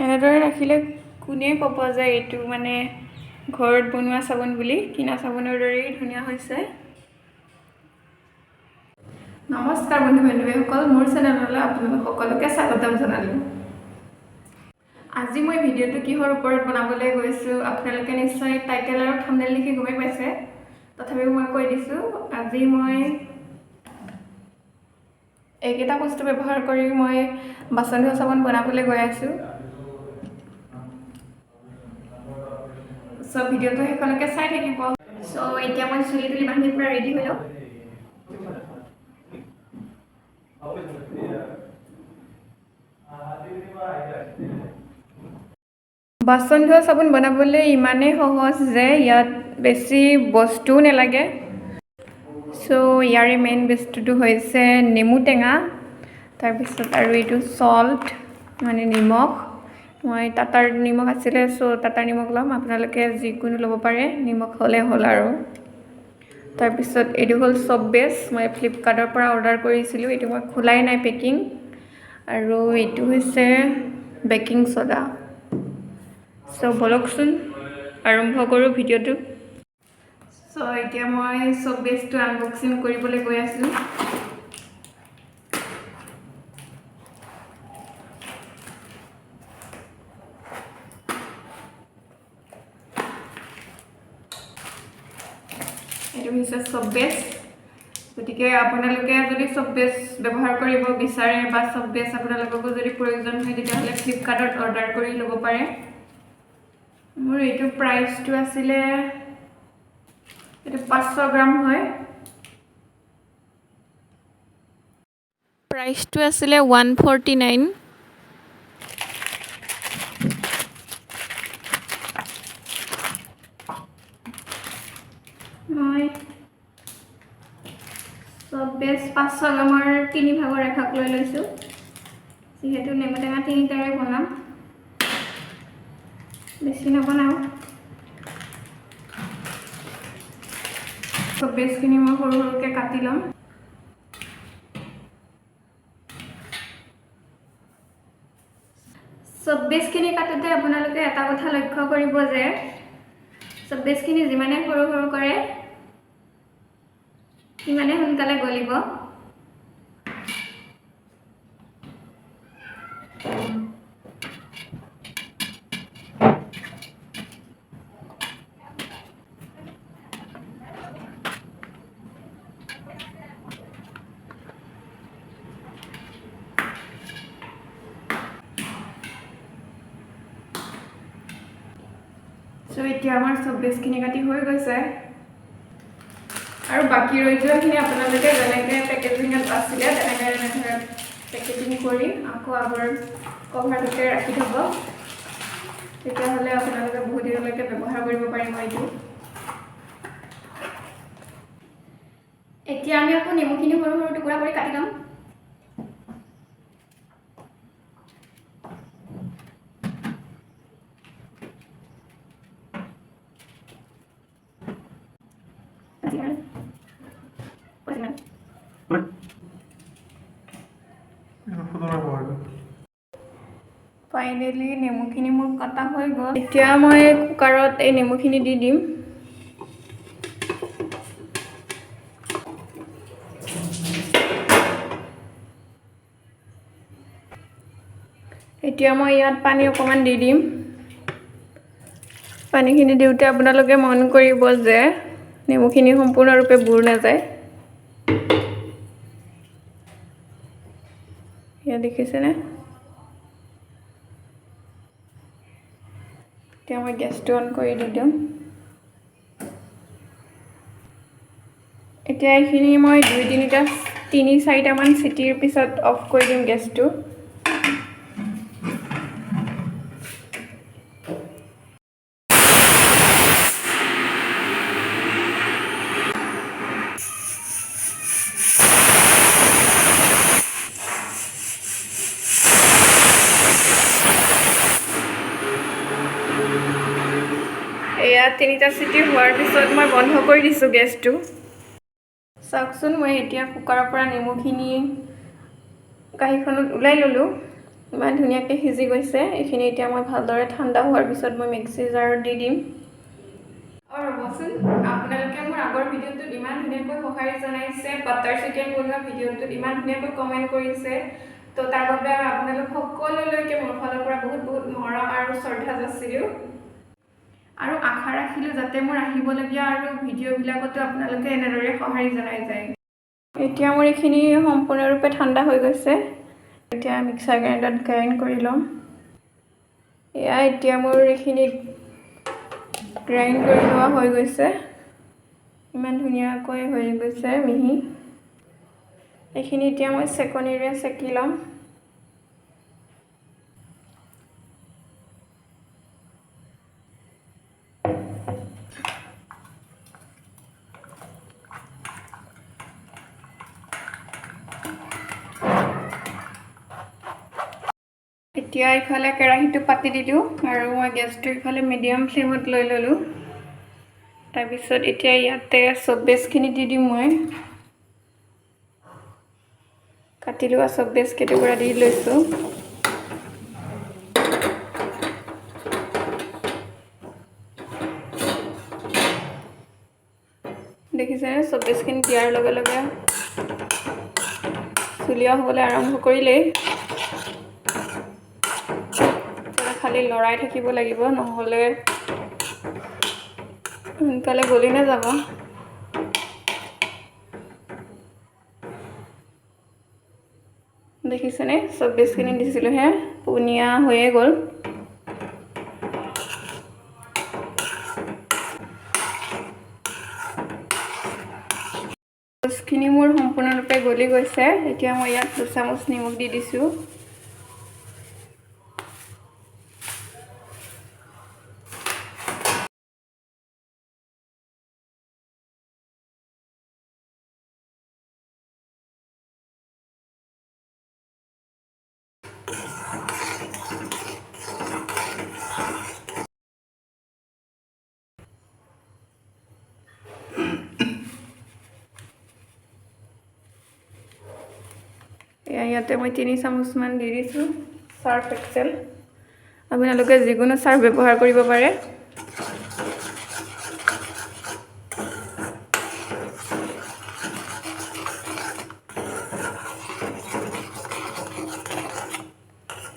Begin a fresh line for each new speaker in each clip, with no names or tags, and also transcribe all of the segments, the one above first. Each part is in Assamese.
এনেদৰে ৰাখিলে কোনে ক'ব যে এইটো মানে ঘৰত বনোৱা চাবোন বুলি। কিনা চাবোনৰ দৰেই ধুনীয়া হৈছে। নমস্কাৰ বন্ধু বান্ধৱীসকল, মোৰ চেনেললৈ আপোনালোক সকলোকে স্বাগতম জনালোঁ। আজি মই ভিডিঅ'টো কিহৰ ওপৰত বনাবলৈ গৈছোঁ আপোনালোকে নিশ্চয় টাইটেল আৰু থাম্বনেইল দেখি গমেই পাইছে। তথাপিও মই কৈ দিছোঁ, আজি মই এইকেইটা বস্তু ব্যৱহাৰ কৰি মই বাচন ধোৱা চাবোন বনাবলৈ গৈ আছোঁ। চ' ভিডিঅ'টো শেষলৈকে চাই থাকিব। চ' এতিয়া মই চুলি তুলি বান্ধি পুৰা ৰেডি হৈ লওঁ। বাচন ধোৱা চাবোন বনাবলৈ ইমানেই সহজ যে ইয়াত বেছি বস্তুও নালাগে। চ' ইয়াৰে মেইন বস্তুটো হৈছে নেমু টেঙা, তাৰপিছত আৰু এইটো চল্ট মানে নিমখ। মই টাটাৰ নিমখ আছিলে, চ' টাটাৰ নিমখ ল'ম। আপোনালোকে যিকোনো ল'ব পাৰে, নিমখ হ'লে হ'ল আৰু। তাৰপিছত এইটো হ'ল চপ বেছ, মই ফ্লিপকাৰ্টৰ পৰা অৰ্ডাৰ কৰিছিলোঁ। এইটো মই খোলাই নাই পেকিং। আৰু এইটো হৈছে বেকিং ছ'ডা। চ' ব'লকচোন আৰম্ভ কৰোঁ ভিডিঅ'টো। চ' এতিয়া মই চপ বেছটো আনবক্সিং কৰিবলৈ গৈ আছোঁ। এইটো হৈছে চপ বেছ। গতিকে আপোনালোকে যদি চপ বেছ ব্যৱহাৰ কৰিব বিচাৰে বা চপ বেছ আপোনালোককো যদি প্ৰয়োজন হয়, তেতিয়াহ'লে ফ্লিপকাৰ্টত অৰ্ডাৰ কৰি ল'ব পাৰে। মোৰ এইটো প্ৰাইচটো আছিলে, এইটো 500 গ্ৰাম হয়। প্ৰাইচটো আছিলে 149। মই চপ বেছ 500 গ্ৰামৰ 3 ভাগৰ এভাগ লৈ লৈছোঁ। যিহেতু নেমু টেঙা 3টাৰে বনাম, বেছি নবনাওঁ। চপ বেছখিনি মই সৰু সৰুকৈ কাটি ল'ম। চপ বেছখিনি কাটোতে আপোনালোকে এটা কথা লক্ষ্য কৰিব যে চপ বেছখিনি যিমানে সৰু সৰু কৰে সিমানে সোনকালে গলিব। চ' এতিয়া আমাৰ চপ বেছখিনি কাটি হৈ গৈছে। আৰু বাকী ৰৈ যোৱাখিনি আপোনালোকে যেনেকৈ পেকেজিঙত আছিলে তেনেকৈ ধৰক পেকেজিং কৰি আকৌ আগৰ কভাৰটোতে ৰাখি থ'ব। তেতিয়াহ'লে আপোনালোকে বহুত দিনলৈকে ব্যৱহাৰ কৰিব পাৰিব এইটো। এতিয়া আমি আকৌ নেমুখিনি সৰু সৰু টুকুৰা কৰি কাটি ল'ম। ফাইনেলি নেমুখিনি মোৰ কটা হৈ গ'ল। এতিয়া মই কুকাৰত এই নেমুখিনি দি দিম। এতিয়া মই ইয়াত পানী অকণমান দি দিম। পানীখিনি দিওঁতে আপোনালোকে মন কৰিব যে নেমুখিনি সম্পূৰ্ণৰূপে বুৰ নাযায়। ইয়াত দেখিছেনে? এতিয়া মই গেছটো অন কৰি দি দিম। এতিয়া এইখিনি মই 2-3-4মান চিটিৰ পিছত অফ কৰি দিম গেছটো। এয়া 3টা চিটি হোৱাৰ পিছত মই বন্ধ কৰি দিছোঁ গেছটো। চাওকচোন, মই এতিয়া কুকাৰৰ পৰা নেমুখিনি কাঁহীখনত ওলাই ল'লোঁ। ইমান ধুনীয়াকৈ সিজি গৈছে। এইখিনি এতিয়া মই ভালদৰে ঠাণ্ডা হোৱাৰ পিছত মই মিক্সি জাৰত দি দিম। ৰ'বচোন, আপোনালোকে মোৰ আগৰ ভিডিঅ'টোত ইমান ধুনীয়াকৈ সঁহাৰি জনাইছে, বাটাৰ চিকেন বনোৱা ভিডিঅ'টোত ইমান ধুনীয়াকৈ কমেণ্ট কৰিছে। তো তাৰ বাবে আপোনালোক সকলোলৈকে মোৰ ফালৰ পৰা বহুত বহুত মৰম আৰু শ্ৰদ্ধা যাচিলোঁ। আৰু আশা ৰাখিলোঁ যাতে মোৰ আহিবলগীয়া আৰু ভিডিঅ'বিলাকতো আপোনালোকে এনেদৰে সঁহাৰি জনাই যায়। এতিয়া মোৰ এইখিনি সম্পূৰ্ণৰূপে ঠাণ্ডা হৈ গৈছে। এতিয়া মিক্সাৰ গ্ৰাইণ্ডাৰত গ্ৰাইণ্ড কৰি ল'ম। এয়া এতিয়া মোৰ এইখিনি গ্ৰাইণ্ড কৰি লোৱা হৈ গৈছে। ইমান ধুনীয়াকৈ হৈ গৈছে মিহি। এইখিনি এতিয়া মই চেকনিৰে চেকি ল'ম। এতিয়া ইফালে কেৰাহীটো পাতি দিলোঁ আৰু মই গেছটো ইফালে মিডিয়াম ফ্লেমত লৈ ল'লোঁ। তাৰপিছত এতিয়া ইয়াতে চব বেছখিনি দি দিম। মই কাটি লোৱা চব বেছ কেইটুকুৰা দি লৈছোঁ। দেখিছেনে, চব বেছখিনি দিয়াৰ লগে লগে চুলীয়া হ'বলৈ আৰম্ভ কৰিলেই। খালি লৰাই থাকিব লাগিব, নহ'লে সোনকালে গলি নাযাব। দেখিছেনে, চব বেছখিনি দিছিলোঁহে, পনীয়া হৈয়ে গ'ল। মাছখিনি মোৰ সম্পূৰ্ণৰূপে গলি গৈছে। এতিয়া মই ইয়াত 2 চামুচ নিমখ দি দিছোঁ। ইয়াতে মই 3 চামুচমান দি দিছোঁ চাৰ্ফ এক্সেল। আপোনালোকে যিকোনো চাৰ্ফ ব্যৱহাৰ কৰিব পাৰে।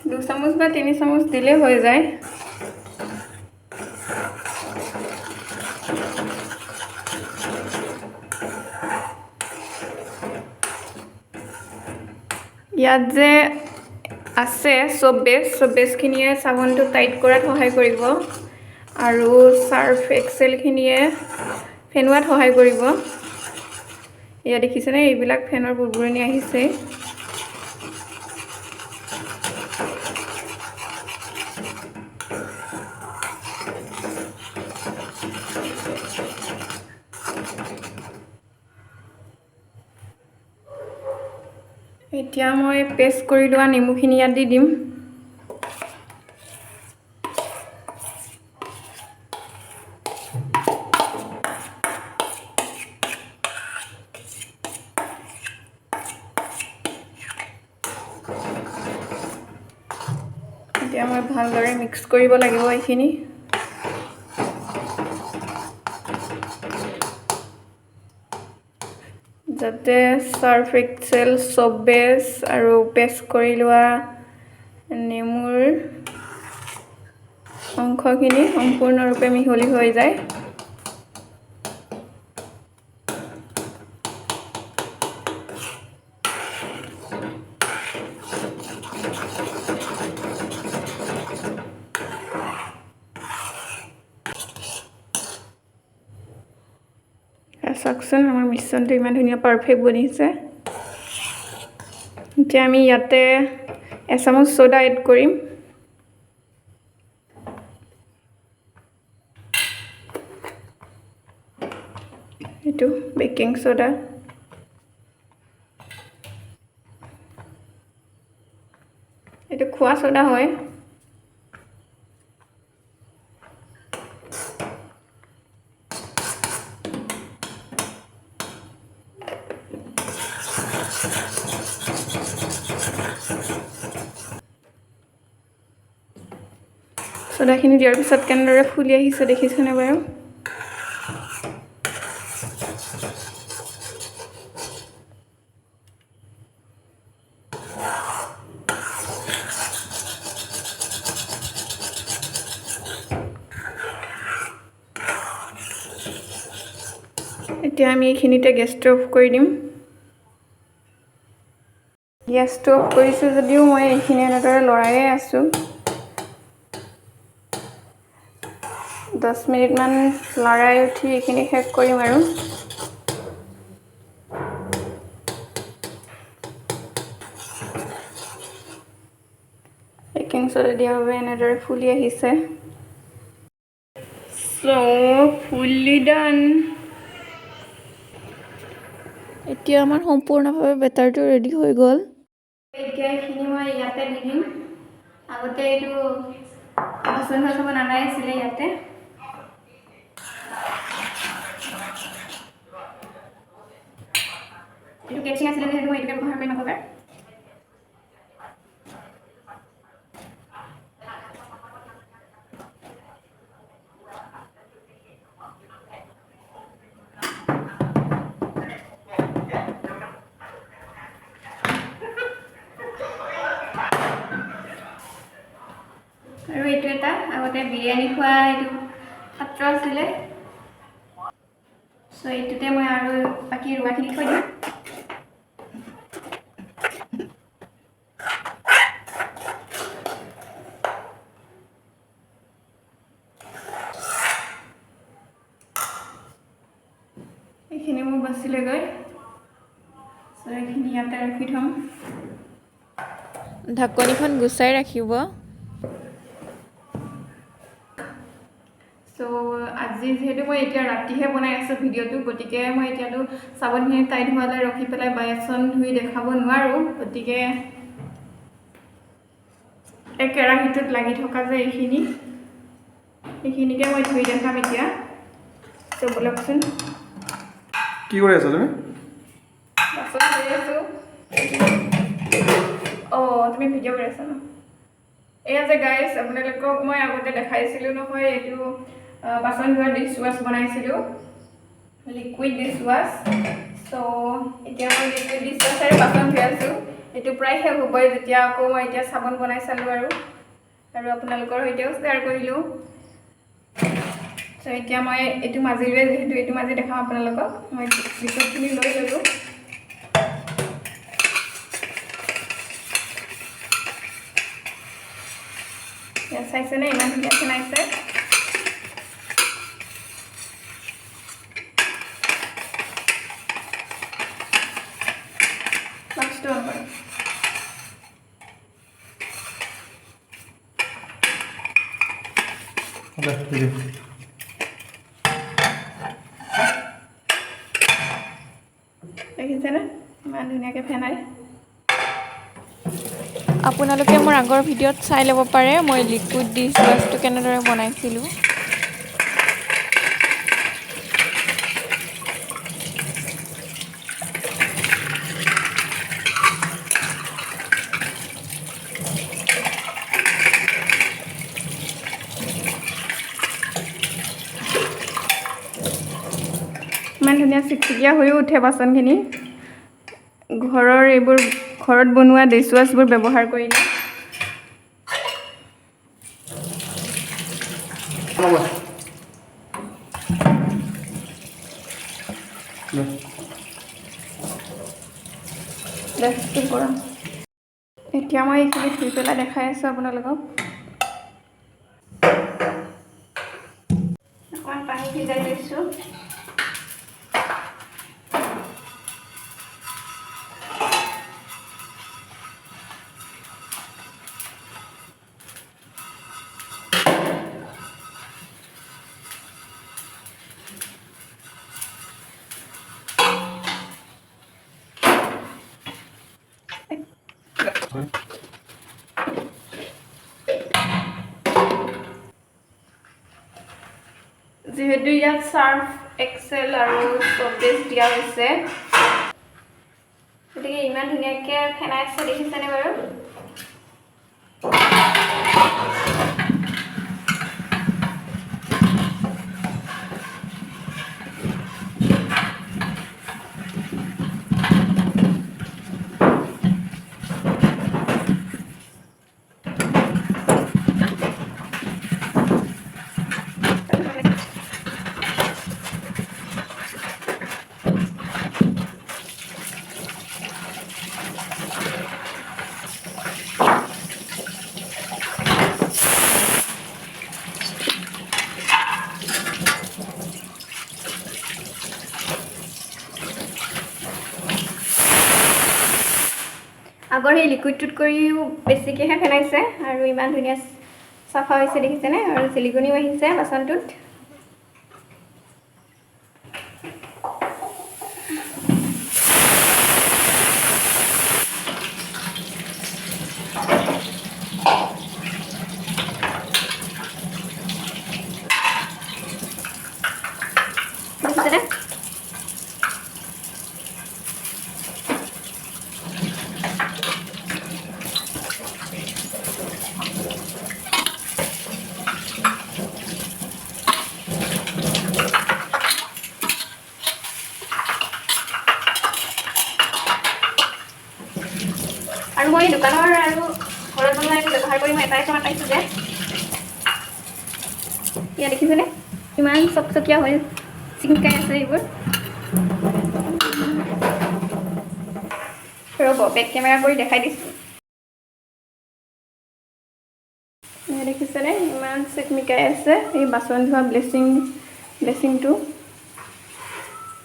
দুই চামুচ বা 3 চামুচ দিলে হৈ যায়। ইয়াত যে আছে চব বেছখিনিয়ে চাবোনটো টাইট কৰাত সহায় কৰিব আৰু চাৰ্ফ এক্সেলখিনিয়ে ফেনোৱাত সহায় কৰিব। এয়া দেখিছেনে, এইবিলাক ফেনৰ বুৰবুৰণি আহিছে। এতিয়া মই পেষ্ট কৰি লোৱা নেমুখিনি ইয়াত দি দিম। এতিয়া মই ভালদৰে মিক্স কৰিব লাগিব এইখিনি। যাতে চাৰ্ফ এক্সেল, চব বেছ আৰু পেষ্ট কৰি লোৱা নেমুৰ অংশখিনি সম্পূৰ্ণৰূপে মিহলি হৈ যায়। চাওকচোন, আমাৰ মিশ্ৰণটো ইমান ধুনীয়া পাৰফেক্ট বনিছে। এতিয়া আমি ইয়াতে 1 চামুচ ছ'ডা এড কৰিম। এইটো বেকিং ছ'ডা। এইটো খোৱা ছ'ডা হয়। চ'দাখিনি দিয়াৰ পিছত কেনেদৰে ফুলি আহিছে দেখিছেনে বাৰু? এতিয়া আমি এইখিনিতে গেছটো অফ কৰি দিম। গেছটো অফ কৰিছোঁ যদিও মই এইখিনি এনেদৰে লৰায়ে আছোঁ। 10 মিনিটমান লৰাই উঠি এইখিনি শেষ কৰিম আৰু। বেকিং চ'ডা দিয়াৰ বাবে এনেদৰে ফুলি আহিছে। ফুল্লি ডান। এতিয়া আমাৰ সম্পূৰ্ণভাৱে বেটাৰটো ৰেডি হৈ গ'ল। এতিয়া এইখিনি মই ইয়াতে দি দিম। আগতে এইটো বাচন চাচন নানাই আছিলে ইয়াতে। এইটো কেটচিং আছিলে যে সেইটো মই এতিয়া ব্যৱহাৰ কৰি নকৰে। আৰু এইটো এটা আগতে বিৰিয়ানী খোৱা এইটো পাত্ৰ আছিলে। চ' এইটোতে মই আৰু বাকী ৰোৱাখিনি থৈ দিম। এইখিনি মোৰ বাচিলেগৈ। চ' এইখিনি ইয়াতে ৰাখি থ'ম। ঢাকনিখন গুচাই ৰাখিব। চ' আজি যিহেতু মই এতিয়া ৰাতিহে বনাই আছোঁ ভিডিঅ'টো, গতিকে মই এতিয়াতো চাবোনখিনি টাইট হোৱালৈ ৰখি পেলাই বাচন ধুই দেখাব নোৱাৰোঁ। গতিকে এই কেৰাহীটোত লাগি থকা যে এইখিনিকে মই ধুই দেখাম এতিয়া। চ' ব'লকচোন।
কি কৰি আছা তুমি?
বাচন ধুই আছোঁ। তুমি ভিডিঅ' কৰি আছা ন? এয়া যে গাইজ, আপোনালোকক মই আগতে দেখাইছিলোঁ নহয়, এইটো বাচন ধোৱা ডিছ ৱাছ বনাইছিলোঁ, লিকুইড ডিছ ৱাছ। চ' এতিয়া মই লিকুইড ডিছ ৱাছেৰে বাচন ধুই আছোঁ। এইটো প্ৰায় শেষ হ'বই, যেতিয়া আকৌ মই এতিয়া চাবোন বনাই চালোঁ আৰু আপোনালোকৰ সৈতেও শ্বেয়াৰ কৰিলোঁ। চ' এতিয়া মই এইটো মাজিলোৱে, যিহেতু এইটো মাজি দেখাম আপোনালোকক। মই লিকুইডখিনি লৈ ল'লোঁ। চাইছেনে ইমান ধুনীয়া ফেনাইছে? ফ্লাক্সটো অন কৰিম। দেখিছেনে ইমান ধুনীয়াকৈ ফেনাই? আপোনালোকে মোৰ আগৰ ভিডিঅ'ত চাই ল'ব পাৰে মই লিকুইড ডিছ ৱাছটো কেনেদৰে বনাইছিলোঁ। ইমান ধুনীয়া চিকচিকীয়া হৈও উঠে বাচনখিনি। ঘৰত বনোৱা ডিছ ৱাছবোৰ ব্যৱহাৰ কৰিলে। এতিয়া মই এইখিনি ধুই পেলাই দেখাই আছোঁ আপোনালোকক। অকণমান পানী ভিজাই লৈছোঁ। যিহেতু ইয়াত সাৰ্ফ এক্সেল আৰু চব্বেজ দিয়া হৈছে, গতিকে ইমান ধুনীয়াকৈ ফেনাইছে, দেখিছেনে বাৰু? আগৰ সেই লিকুইডটোত কৰিও বেছিকৈহে ফেনাইছে আৰু ইমান ধুনীয়া চাফা হৈছে দেখিছেনে আৰু চিলিকনিও আহিছে বাচনটোত দেখিছেনে আৰু মই দোকানৰ আৰু ঘৰত বনোৱা এইবোৰ ব্যৱহাৰ কৰি মই এটাই প্ৰমাণ পাইছোঁ যে ইয়াত দেখিছেনে ইমান চকচকীয়া হৈ চিকমিকাই আছে এইবোৰ ৰ'ব বেক কেমেৰা কৰি দেখাই দিছোঁ দেখিছেনে ইমান চিকমিকাই আছে এই বাচন ধোৱা ব্লেচিংটো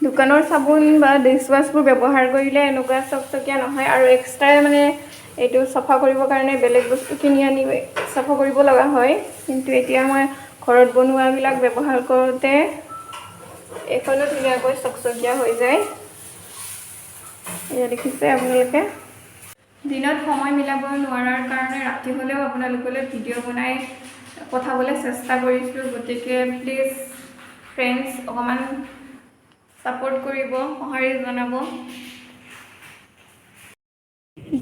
দোকানৰ চাবোন বা ডিছ ৱাছবোৰ ব্যৱহাৰ কৰিলে এনেকুৱা চকচকীয়া নহয় আৰু এক্সট্ৰা মানে এইটো চাফা কৰিবৰ কাৰণে বেলেগ বস্তু কিনি আনি চাফা কৰিব লগা হয় কিন্তু এতিয়া মই ঘৰত বনোৱাবিলাক ব্যৱহাৰ কৰোঁতে এইখনো ধুনীয়াকৈ চকচকীয়া হৈ যায় এয়া দেখিছে আপোনালোকে দিনত সময় মিলাব নোৱাৰাৰ কাৰণে ৰাতি হ'লেও আপোনালোকলৈ ভিডিঅ' বনাই পঠাবলৈ চেষ্টা কৰিছোঁ গতিকে প্লিজ ফ্ৰেণ্ডছ অকণমান ছাপোৰ্ট কৰিব সঁহাৰি জনাব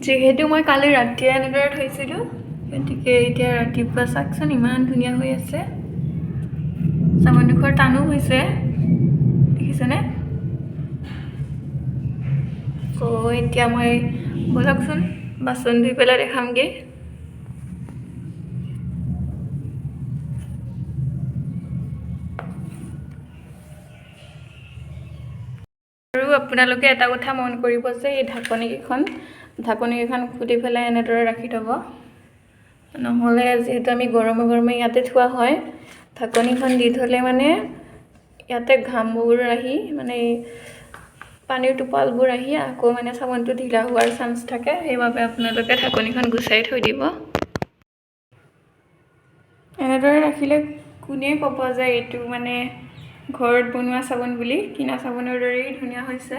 যিহেতু মই কালি ৰাতিয়ে এনেদৰে থৈছিলোঁ গতিকে এতিয়া ৰাতিপুৱা চাওকচোন ইমান ধুনীয়া হৈ আছে চাবোনডোখৰ টানো হৈছে দেখিছেনে ত' এতিয়া মই ব'লকচোন বাচন ধুই পেলাই দেখামগৈ আৰু আপোনালোকে এটা কথা মন কৰিব যে এই ঢাকনিকেইখন খুলি পেলাই এনেদৰে ৰাখি থ'ব নহ'লে যিহেতু আমি গৰমে ইয়াতে থোৱা হয় ঢাকনিখন দি থ'লে মানে ইয়াতে ঘামবোৰ আহি মানে পানীৰ টোপালবোৰ আহি আকৌ মানে চাবোনটো ঢিলা হোৱাৰ চান্স থাকে সেইবাবে আপোনালোকে ঢাকনিখন গুচাই থৈ দিব এনেদৰে ৰাখিলে কোনে ক'ব যে এইটো মানে ঘৰত বনোৱা চাবোন বুলি কিনা চাবোনৰ দৰেই ধুনীয়া হৈছে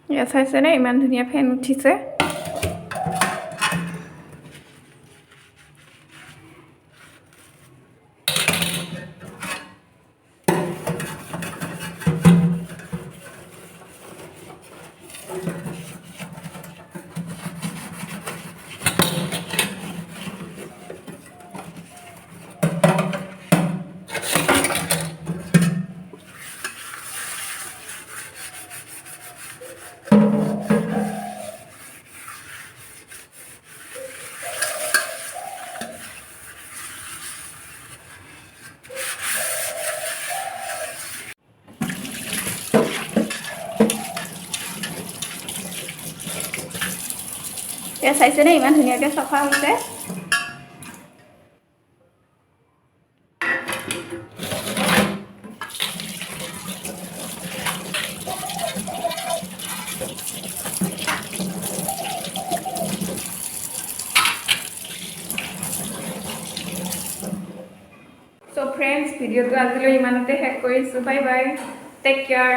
ইয়াত চাইছেনে ইমান ধুনীয়া ফেন উঠিছে এয়া চাইছেনে ইমান ধুনীয়াকৈ চাফা হৈছে So friends, ভিডিঅ'টো আজিলৈ ইমানতে শেষ কৰিছোঁ বাই বাই টেক কেয়াৰ